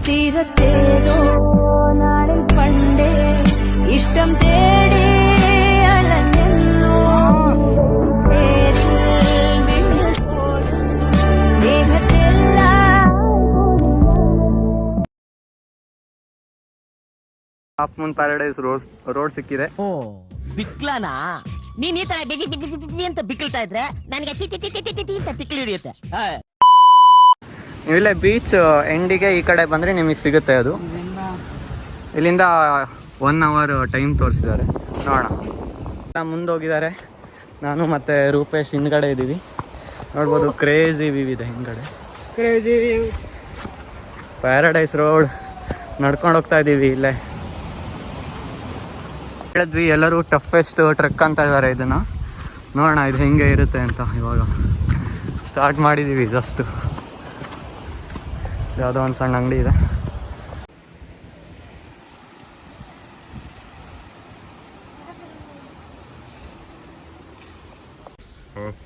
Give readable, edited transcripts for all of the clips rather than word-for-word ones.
തീരത്തേതോ നാളിൽ പണ്ടേ ഇഷ്ടം തേടി അലഞ്ഞെന്നോ പേരിൽ വിണ്ണുപോൽ ദേഹത്തെല്ലാം ಹಾಫ್ ಮೂನ್ ಪ್ಯಾರಡೈಸ್ ರೋಡ್ ಸಿಕ್ಕಿದೆ. ಓ ಬಿಕ್ಲಾನಾ ನೀನ್ ಈ ತರ ಬಿಗಿ ಅಂತ ಬಿಕ್ಕಳ್ತಾ ಇದ್ರೆ ನನಗೆ ಅಂತ ತಿಕ್ಲಿ ಹಿಡಿಯುತ್ತೆ. ಇಲ್ಲೇ ಬೀಚ್ ಎಂಡಿಗೆ ಈ ಕಡೆ ಬಂದರೆ ನಿಮಗೆ ಸಿಗುತ್ತೆ. ಅದು ಇಲ್ಲಿಂದ 1 hour ಟೈಮ್ ತೋರಿಸಿದ್ದಾರೆ. ನೋಡೋಣ. ಮುಂದೋಗಿದ್ದಾರೆ. ನಾನು ಮತ್ತು ರೂಪೇಶ್ ಹಿಂದ್ಗಡೆ ಇದ್ದೀವಿ. ನೋಡ್ಬೋದು ಕ್ರೇಜಿ ವ್ಯೂ ಇದೆ ಹಿಂದ್ಗಡೆ. ಕ್ರೇಜಿ ವ್ಯೂ ಪ್ಯಾರಡೈಸ್ ರೋಡ್ ನಡ್ಕೊಂಡು ಹೋಗ್ತಾ ಇದ್ದೀವಿ. ಇಲ್ಲೇ ಹೇಳಿದ್ವಿ ಎಲ್ಲರೂ ಟಫೆಸ್ಟ್ ಟ್ರೆಕ್ ಅಂತ ಇದ್ದಾರೆ. ಇದನ್ನು ನೋಡೋಣ ಇದು ಹೆಂಗೆ ಇರುತ್ತೆ ಅಂತ. ಇವಾಗ ಸ್ಟಾರ್ಟ್ ಮಾಡಿದ್ದೀವಿ. ಜಸ್ಟ್ ಯಾವುದೋ ಒಂದು ಸಣ್ಣ ಅಂಗಡಿ ಇದೆ.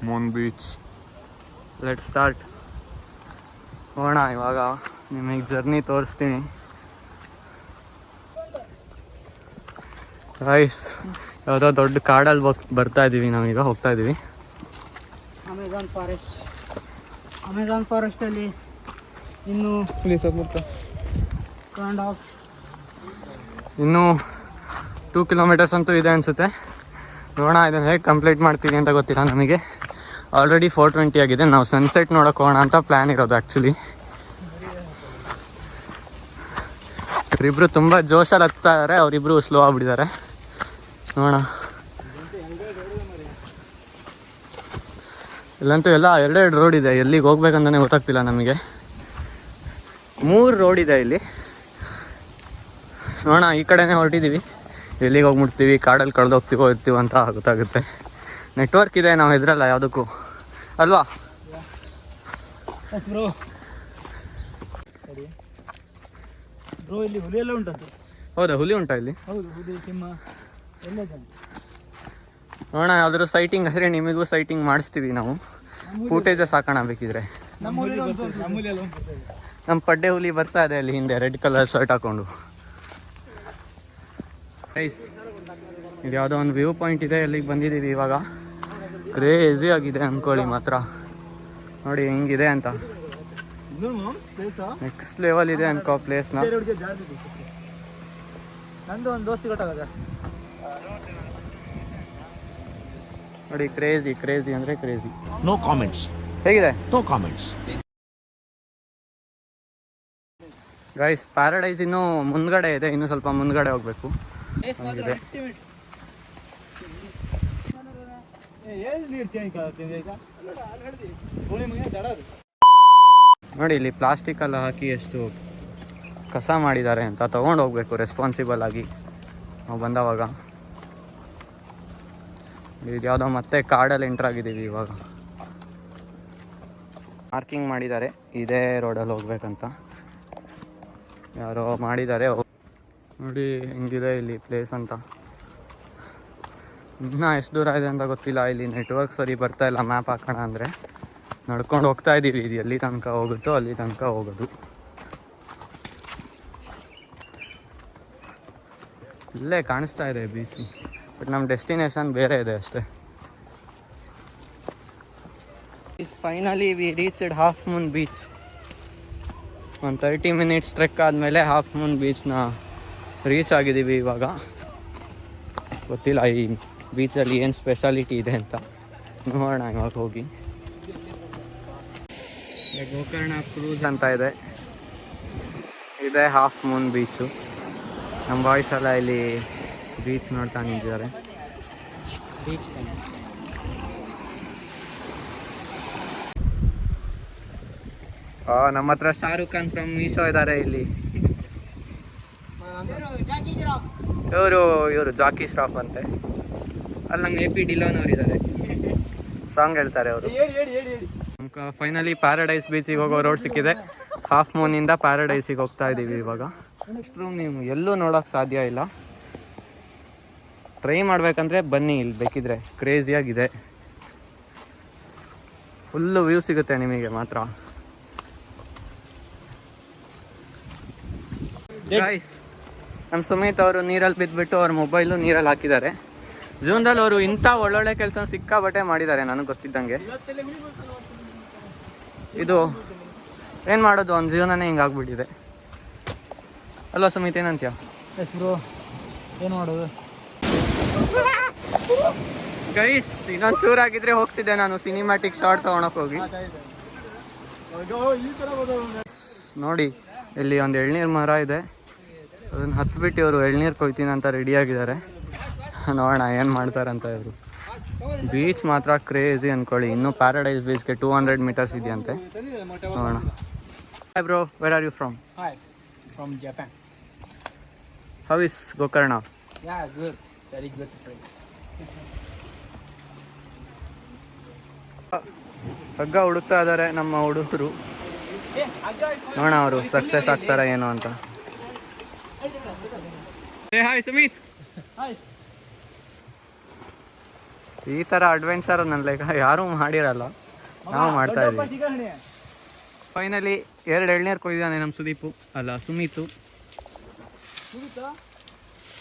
Moon beach. Let start. ಹೋಗೋಣ ಇವಾಗ. ನಿಮಗೆ ಜರ್ನಿ ತೋರಿಸ್ತೀನಿ. ರೈಸ್ ಯಾವುದೋ ದೊಡ್ಡ ಕಾಡಲ್ಲಿ ಬರ್ತಾ ಇದ್ದೀವಿ ನಾವೀಗ. ಹೋಗ್ತಾ ಇದ್ದೀವಿ ಅಮೆಝಾನ್ ಫಾರೆಸ್ಟಲ್ಲಿ ಇನ್ನೂ ಇನ್ನೂ 2 kilometers ಅಂತೂ ಇದೆ ಅನಿಸುತ್ತೆ. ನೋಡೋಣ ಇದನ್ನು ಹೇಗೆ ಕಂಪ್ಲೀಟ್ ಮಾಡ್ತೀವಿ ಅಂತ ಗೊತ್ತಿಲ್ಲ ನಮಗೆ. ಆಲ್ರೆಡಿ 4:20 ಆಗಿದೆ. ನಾವು ಸನ್ಸೆಟ್ ನೋಡೋಕೆ ಹೋಗೋಣ ಅಂತ ಪ್ಲ್ಯಾನ್ ಇರೋದು ಆ್ಯಕ್ಚುಲಿ. ಇವರಿಬ್ಬರು ತುಂಬ ಜೋಶಲ್ಲಿ ಹತ್ತಾ ಇದ್ದಾರೆ. ಅವರಿಬ್ಬರು ಸ್ಲೋ ಆಗಿಬಿಟ್ಟಿದ್ದಾರೆ. ನೋಡೋಣ. ಇಲ್ಲಂತೂ ಎಲ್ಲ 2 ರೋಡ್ ಇದೆ. ಎಲ್ಲಿಗೆ ಹೋಗ್ಬೇಕಂತಲೇ ಗೊತ್ತಾಗ್ತಿಲ್ಲ ನಮಗೆ. 3 ರೋಡ್ ಇದೆ ಇಲ್ಲಿ. ನೋಡೋಣ. ಈ ಕಡೆನೇ ಹೊರಟಿದ್ದೀವಿ. ಎಲ್ಲಿಗೆ ಹೋಗ್ಬಿಡ್ತೀವಿ, ಕಾಡಲ್ಲಿ ಕಳೆದೋಗ್ತೀವೋ ಇರ್ತೀವೋ ಅಂತ ಗೊತ್ತಾಗುತ್ತೆ. ನೆಟ್ವರ್ಕ್ ಇದೆ, ನಾವು ಹೆದರಲ್ಲ ಯಾವುದಕ್ಕೂ ಅಲ್ವಾ? ಇಲ್ಲಿ ಹುಲಿ ಎಲ್ಲ ಉಂಟಂತೆ. ಹೌದಾ? ಹುಲಿ ಉಂಟಾ ಇಲ್ಲಿ? ಹೌದು, ಹುಲಿ ಸಿಂಹ ಎಲ್ಲ. ನೋಡೋಣ ಯಾವ್ದಾದ್ರು ಸೈಟಿಂಗ್ ಆದರೆ ನಿಮಗೂ ಸೈಟಿಂಗ್ ಮಾಡಿಸ್ತೀವಿ ನಾವು. ಫೂಟೇಜಸ್ ಹಾಕೋಣ ಬೇಕಿದ್ರೆ. ನಮ್ಮ ಪಡ್ಡೆ ಹುಲಿ ಬರ್ತಾ ಇದೆ ಅಲ್ಲಿ ಹಿಂದೆ, ರೆಡ್ ಕಲರ್ ಶರ್ಟ್ ಹಾಕೊಂಡು. ರೈಸ್ ಇದು ಯಾವುದೋ ಒಂದು ವ್ಯೂ ಪಾಯಿಂಟ್ ಇದೆ. ಎಲ್ಲಿಗೆ ಬಂದಿದ್ದೀವಿ ಇವಾಗ. ಕ್ರೇಜಿ ಆಗಿದೆ ಅಂದ್ಕೊಳ್ಳಿ ಮಾತ್ರ. ನೋಡಿ ಹೆಂಗಿದೆ ಅಂತ. ನೆಕ್ಸ್ಟ್ ಲೆವೆಲ್ ಇದೆ ಅನ್ಕೋ ಪ್ಲೇಸ್ನ. ನಂದು ಒಂದು ದೋಸ್ತಿ ಗೊತ್ತಾಗದ ನೋಡಿ. ಕ್ರೇಜಿ ಕ್ರೇಜಿ ಅಂದರೆ ಕ್ರೇಜಿ. No comments. ಹೇಗಿದೆ? No comments. ಗೈಸ್ ಪ್ಯಾರಡೈಸ್ ಇನ್ನೂ ಮುಂದ್ಗಡೆ ಇದೆ. ಇನ್ನೂ ಸ್ವಲ್ಪ ಮುಂದ್ಗಡೆ ಹೋಗ್ಬೇಕು. ಹಂಗಿದೆ. ನೋಡಿ ಇಲ್ಲಿ ಪ್ಲಾಸ್ಟಿಕ್ ಎಲ್ಲ ಹಾಕಿ ಎಷ್ಟು ಕಸ ಮಾಡಿದ್ದಾರೆ ಅಂತ. ತೊಗೊಂಡು ಹೋಗ್ಬೇಕು ರೆಸ್ಪಾನ್ಸಿಬಲ್ ಆಗಿ ನಾವು ಬಂದವಾಗ. ಇದು ಯಾವುದೋ ಮತ್ತೆ ಕಾಡಲ್ಲಿ ಎಂಟ್ರ್ ಆಗಿದ್ದೀವಿ ಇವಾಗ. ಮಾರ್ಕಿಂಗ್ ಮಾಡಿದ್ದಾರೆ ಇದೇ ರೋಡಲ್ಲಿ ಹೋಗ್ಬೇಕಂತ. ಯಾರೋ ಮಾಡಿದ್ದಾರೆ. ನೋಡಿ ಹೆಂಗಿದೆ ಇಲ್ಲಿ ಪ್ಲೇಸ್ ಅಂತ. ಇನ್ನೂ ಎಷ್ಟು ದೂರ ಇದೆ ಅಂತ ಗೊತ್ತಿಲ್ಲ. ಇಲ್ಲಿ ನೆಟ್ವರ್ಕ್ ಸರಿ ಬರ್ತಾ ಇಲ್ಲ. ಮ್ಯಾಪ್ ಹಾಕೋಣ ಅಂದರೆ ನಡ್ಕೊಂಡು ಹೋಗ್ತಾ ಇದ್ದೀವಿ. ಇದು ಎಲ್ಲಿ ತನಕ ಹೋಗುತ್ತೋ ಅಲ್ಲಿ ತನಕ ಹೋಗೋದು. ಇಲ್ಲೇ ಕಾಣಿಸ್ತಾ ಇದೆ ಬೀಚು, ಬಟ್ ನಮ್ಮ ಡೆಸ್ಟಿನೇಷನ್ ಬೇರೆ ಇದೆ ಅಷ್ಟೇ. Finally we reached half Moon beach. ಒಂದು 30 minutes ಟ್ರೆಕ್ ಆದಮೇಲೆ ಹಾಫ್ ಮೂನ್ ಬೀಚ್ನ ರೀಚ್ ಆಗಿದ್ದೀವಿ ಇವಾಗ. ಗೊತ್ತಿಲ್ಲ ಈ ಬೀಚಲ್ಲಿ ಏನು ಸ್ಪೆಷಾಲಿಟಿ ಇದೆ ಅಂತ. ನೋಡೋಣ ಇವಾಗ ಹೋಗಿ. ಗೋಕರ್ಣ ಕ್ರೂಸ್ ಅಂತ ಇದೆ. ಇದೇ ಹಾಫ್ ಮೂನ್ ಬೀಚು. ನಮ್ಮ ಬಾಯ್ಸ್ ಎಲ್ಲ ಇಲ್ಲಿ ಬೀಚ್ ನೋಡ್ತಾ ನಿಂತಿದ್ದಾರೆ. ನಮ್ಮ ಹತ್ರ ಶಾರುಖ್ ಖಾನ್ ಫ್ರಮ್ ಮೀಶೋ ಇದ್ದಾರೆ ಇಲ್ಲಿ. ಇವರು ಜಾಕಿ ಶ್ರಾಫ್ ಅಂತೆ. ಅಲ್ಲಿ ನಮ್ಮ AP ಡಿಲೋನ್ ಅವರು ಇದ್ದಾರೆ, ಸಾಂಗ್ ಹೇಳ್ತಾರೆ ಅವರು. ನಮ್ಗೆ ಫೈನಲಿ ಪ್ಯಾರಡೈಸ್ ಬೀಚಿಗೆ ಹೋಗೋ ರೋಡ್ ಸಿಕ್ಕಿದೆ. ಹಾಫ್ ಮೂನಿಂದ ಪ್ಯಾರಡೈಸಿಗೆ ಹೋಗ್ತಾ ಇದ್ದೀವಿ ಇವಾಗ. ನೆಕ್ಸ್ಟ್ ರೂಮ್ ನೀವು ಎಲ್ಲೂ ನೋಡೋಕ್ಕೆ ಸಾಧ್ಯ ಇಲ್ಲ. ಟ್ರೈ ಮಾಡ್ಬೇಕಂದ್ರೆ ಬನ್ನಿ, ಇಲ್ಲಿ ಬೇಕಿದ್ರೆ ಕ್ರೇಜಿಯಾಗಿದೆ. ಫುಲ್ಲು ವ್ಯೂ ಸಿಗುತ್ತೆ ನಿಮಗೆ ಮಾತ್ರ. ಗೈಸ್ ನಮ್ಮ ಸುಮಿತ್ ಅವರು ನೀರಲ್ಲಿ ಬಿದ್ದುಬಿಟ್ಟು ಅವ್ರ ಮೊಬೈಲು ನೀರಲ್ಲಿ ಹಾಕಿದ್ದಾರೆ. ಜೀವನದಲ್ಲಿ ಅವರು ಇಂಥ ಒಳ್ಳೊಳ್ಳೆ ಕೆಲಸ ಸಿಕ್ಕಾಬಟ್ಟೆ ಮಾಡಿದ್ದಾರೆ ನನಗೆ ಗೊತ್ತಿದ್ದಂಗೆ. ಇದು ಏನು ಮಾಡೋದು, ಅವ್ನ ಜೀವನನೇ ಹಿಂಗಾಗ್ಬಿಟ್ಟಿದೆ ಅಲ್ವಾ ಸುಮಿತ್, ಏನಂತೀಯ? ಎಸ್ ಬ್ರೋ, ಏನು ಮಾಡೋದು? ಗೈಸ್ ಇನ್ನೊಂದು ಚೂರಾಗಿದ್ರೆ ಹೋಗ್ತಿದ್ದೆ ನಾನು ಸಿನಿಮ್ಯಾಟಿಕ್ ಶಾರ್ಟ್ ತೊಗೊಳಕ್ಕೆ ಹೋಗಿ. ನೋಡಿ ಇಲ್ಲಿ ಒಂದು ಎಳ್ನೀರು ಮರ ಇದೆ, ಅದನ್ನು ಹತ್ಬಿಟ್ಟು ಇವರು ಎಳ್ನೀರು ಕೊಯ್ತೀನಿ ಅಂತ ರೆಡಿಯಾಗಿದ್ದಾರೆ. ನೋಡೋಣ ಏನು ಮಾಡ್ತಾರಂತ ಇವರು. ಬೀಚ್ ಮಾತ್ರ ಕ್ರೇಜಿ ಅಂದ್ಕೊಳ್ಳಿ. ಇನ್ನೂ ಪ್ಯಾರಡೈಸ್ ಬೀಚ್ಗೆ 200 meters ಇದೆಯಂತೆ. ನೋಡೋಣ. Hi bro, where are you from? Hi, from Japan. How is Gokarna? Yeah, good. Very good place. ಹಗ್ಗ ಹುಡುಕ್ತಾ ಇದ್ದಾರೆ ನಮ್ಮ ಹುಡುಗರು. ನೋಡೋಣ ಅವರು ಸಕ್ಸಸ್ ಆಗ್ತಾರ ಏನು ಅಂತ. ಹಾಯ್ ಸುಮಿತ್. ಈ ಥರ ಅಡ್ವೆಂಚರ್ ನನ್ನ ಲೈಕ್ ಯಾರೂ ಮಾಡಿರಲ್ಲ, ನಾವು ಮಾಡ್ತಾ ಇದ್ದೀವಿ. ಫೈನಲಿ 2 ಎಳ್ನೀರು ಕೊಯ್ದಿದ್ದಾನೆ ನಮ್ಮ ಸುಮಿತು.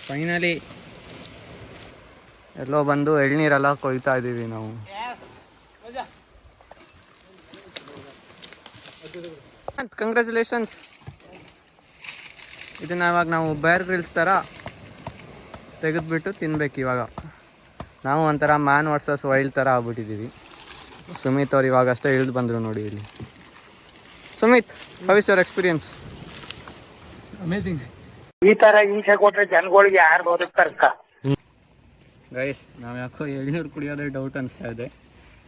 ಫೈನಲಿ ಎಲ್ಲೋ ಬಂದು ಎಳ್ನೀರೆಲ್ಲ ಕೊಯ್ತಾ ಇದ್ದೀವಿ ನಾವು. ಕಂಗ್ರ್ಯಾಚುಲೇಷನ್ಸ್. ಇದನ್ನ ಇವಾಗ ನಾವು ಬೇರ್ ಗ್ರಿಲ್ಸ್ ಥರ ತೆಗೆದುಬಿಟ್ಟು ತಿನ್ಬೇಕು. ಇವಾಗ ನಾವು ಒಂಥರ ಮ್ಯಾನ್ ವರ್ಸಸ್ ವೈಲ್ಡ್ ಥರ ಆಗ್ಬಿಟ್ಟಿದ್ದೀವಿ. ಸುಮಿತ್ ಅವ್ರು ಇವಾಗ ಅಷ್ಟೇ ಇಳಿದು ಬಂದರು ನೋಡಿ ಇಲ್ಲಿ. Sumit, how is your experience? Amazing. ಈ ತರ ಹಿಂಸೆ ಕೊಟ್ರೆ ಜನಗಳಿಗೆ ಯಾರು ಬದುಕ್ತಾರಕ್ಕ? ಗೈಸ್ ನಾವು ಯಾಕೋ ಎಳ್ನೀರು ಕುಡಿಯೋದೇ ಡೌಟ್ ಅನಿಸ್ತಾ ಇದೆ.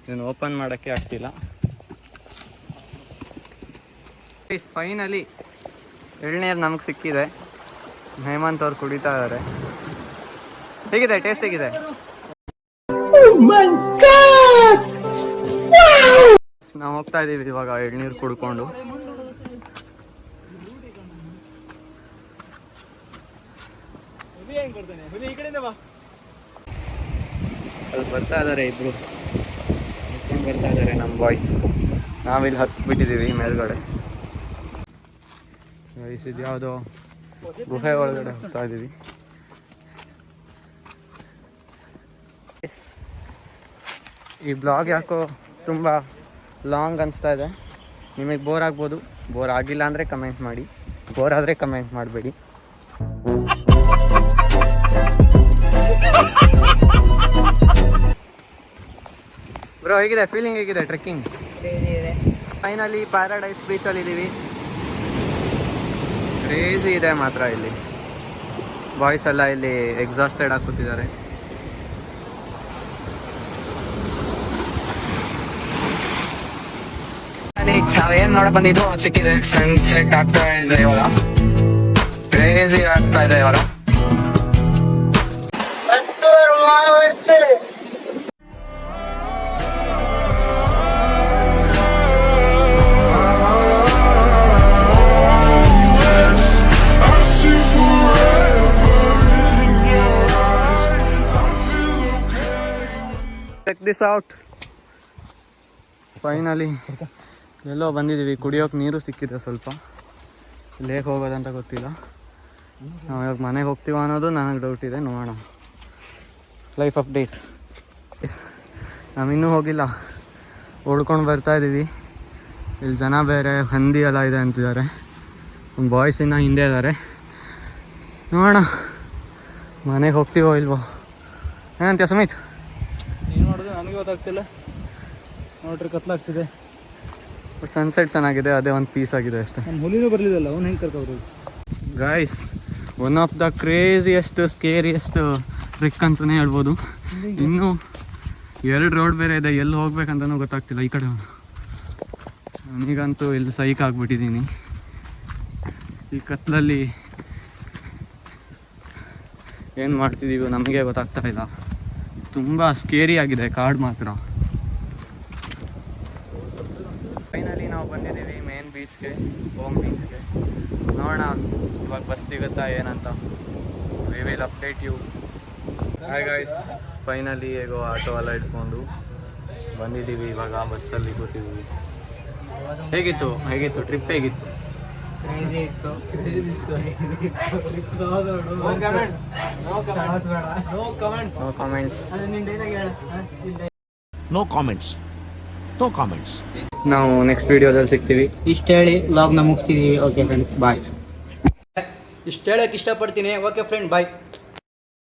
ಇದನ್ನು ಓಪನ್ ಮಾಡೋಕ್ಕೆ ಆಗ್ತಿಲ್ಲ. ಗೈಸ್ ಫೈನಲಿ ಎಳ್ನೀರು ನಮಗೆ ಸಿಕ್ಕಿದೆ. ಹೇಮಂತ್ ಅವ್ರು ಕುಡಿತಾ ಇದ್ದಾರೆ. ಹೇಗಿದೆ ಟೇಸ್ಟ್? ಹೇಗಿದೆ? ನಾವು ಹೋಗ್ತಾ ಇದ್ದೀವಿ ಇವಾಗ ಎಳ್ನೀರು ಕುಡ್ಕೊಂಡು. ಅಲ್ಲಿ ಬರ್ತಾ ಇದ್ದಾರೆ ಇಬ್ರು, ಬರ್ತಾ ಇದ್ದಾರೆ ನಮ್ಮ ಬಾಯ್ಸ್. ನಾವಿಲ್ಲಿ ಹತ್ಬಿಟ್ಟಿದ್ದೀವಿ ಮೇಲ್ಗಡೆ. ಇದು ಯಾವುದೋ ಗುಹೆ ಒಳಗಡೆ ಹೋಗ್ತಾ ಇದ್ದೀವಿ. ಈ ಬ್ಲಾಗ್ ಯಾಕೋ ತುಂಬ ಲಾಂಗ್ ಅನಿಸ್ತಾ ಇದೆ. ನಿಮಗೆ ಬೋರ್ ಆಗ್ಬೋದು. ಬೋರ್ ಆಗಿಲ್ಲ ಅಂದರೆ ಕಮೆಂಟ್ ಮಾಡಿ, ಬೋರ್ ಆದರೆ ಕಮೆಂಟ್ ಮಾಡಬೇಡಿ. ಬ್ರೋ ಹೇಗಿದೆ ಫೀಲಿಂಗ್? ಹೇಗಿದೆ ಟ್ರೆಕ್ಕಿಂಗ್? ಫೈನಲಿ ಪ್ಯಾರಡೈಸ್ ಬೀಚಲ್ಲಿ ಇದ್ದೀವಿ. ಕ್ರೇಜಿ ಇದೆ ಮಾತ್ರ ಇಲ್ಲಿ. ಬಾಯ್ಸ್ ಎಲ್ಲ ಇಲ್ಲಿ ಎಕ್ಸಾಸ್ಟೆಡ್ ಆಗಿ ಕೂತಿದ್ದಾರೆ. ನಾವೇನ್ ನೋಡ ಬಂದಿದ್ದು ಸಿಕ್ಕಿದೆ. ಸನ್ಸೆಟ್ ಆಗ್ತಾ ಇದೆ ಇವಾಗ, ಕ್ರೇಜಿ ಆಗ್ತಾ ಇದೆ ಇವಾಗ. Check this out. ಫೈನಲಿ ಎಲ್ಲೋ ಬಂದಿದ್ದೀವಿ. ಕುಡಿಯೋಕೆ ನೀರು ಸಿಕ್ಕಿದೆ ಸ್ವಲ್ಪ. ಲೇಕ್ ಹೋಗೋದಂತ ಗೊತ್ತಿಲ್ಲ. ನಾವು ಇವಾಗ ಮನೆಗೆ ಹೋಗ್ತೀವ ಅನ್ನೋದು ನನಗೆ ಡೌಟ್ ಇದೆ. ನೋಡೋಣ. Life update. ನಾವಿನ್ನೂ ಹೋಗಿಲ್ಲ, ಓಡ್ಕೊಂಡು ಬರ್ತಾ ಇದ್ದೀವಿ. ಇಲ್ಲಿ ಜನ ಬೇರೆ ಹಂದಿ ಎಲ್ಲ ಇದೆ ಅಂತಿದ್ದಾರೆ. ಬಾಯ್ಸ್ ಇನ್ನೂ ಹಿಂದೆ ಇದ್ದಾರೆ. ನೋಡೋಣ ಮನೆಗೆ ಹೋಗ್ತೀವೋ ಇಲ್ವೋ. ಏನಂತೀಯ ಸುಮಿತ್? ಏನು ಮಾಡೋದು ನನಗೆ ಗೊತ್ತಾಗ್ತಿಲ್ಲ. ನೋಡ್ರಿ ಕತ್ಲಾಗ್ತಿದೆ. ಬಟ್ ಸನ್ಸೆಟ್ ಚೆನ್ನಾಗಿದೆ, ಅದೇ ಒಂದು ಪೀಸ್ ಆಗಿದೆ ಅಷ್ಟೇ. ನಮ್ಮ ಹುಲಿನೂ ಬರಲಿಲ್ಲ, ಅವ್ನು ಹೆಂಗೆ ಕರ್ಕೊಬರೋದು? Guys one of the craziest scariest trick ಅಂತಲೇ ಹೇಳ್ಬೋದು. ಇನ್ನೂ 2 ರೋಡ್ ಬೇರೆ ಇದೆ, ಎಲ್ಲಿ ಹೋಗ್ಬೇಕಂತನೂ ಗೊತ್ತಾಗ್ತಿಲ್ಲ. ಈ ಕಡೆ ನನಗಂತೂ ಇಲ್ಲಿ ಸೈಕ್ ಆಗಿಬಿಟ್ಟಿದ್ದೀನಿ ಈ ಕತ್ಲಲ್ಲಿ. ಏನು ಮಾಡ್ತಿದ್ದೀವಿ ನಮಗೆ ಗೊತ್ತಾಗ್ತಾ ಇಲ್ಲ. ತುಂಬ ಸ್ಕೇರಿ ಆಗಿದೆ ಕಾಡು ಮಾತ್ರ. ಫೈನಲಿ ನಾವು ಬಂದಿದ್ದೀವಿ ಮೇನ್ ಬೀಚ್ಗೆ, ಹೋಮ್ ಬೀಚ್ಗೆ. ನೋಡೋಣ ಇವಾಗ ಬಸ್ ಸಿಗುತ್ತಾ ಏನಂತ. We will update you. Hi guys, finally ಹೇಗೋ ಆಟೋ ಎಲ್ಲ ಇಟ್ಕೊಂಡು ಬಂದಿದ್ದೀವಿ. ಇವಾಗ ಬಸ್ಸಲ್ಲಿ ಕೂತಿದ್ದೀವಿ. ಹೇಗಿತ್ತು ಟ್ರಿಪ್? ಹೇಗಿತ್ತು? No comments. No comments. No comments. ನಾವು ನೆಕ್ಸ್ಟ್ ವಿಡಿಯೋದಲ್ಲಿ ಸಿಗ್ತೀವಿ. ಇಷ್ಟು ಹೇಳಿ ಲಾಗ್ನ ಮುಗಿಸ್ತಿದ್ದೀವಿ. Okay friends bye. ಇಷ್ಟು ಹೇಳಕ್ಕೆ ಇಷ್ಟಪಡ್ತೀನಿ. ಓಕೆ ಫ್ರೆಂಡ್ ಬಾಯ್.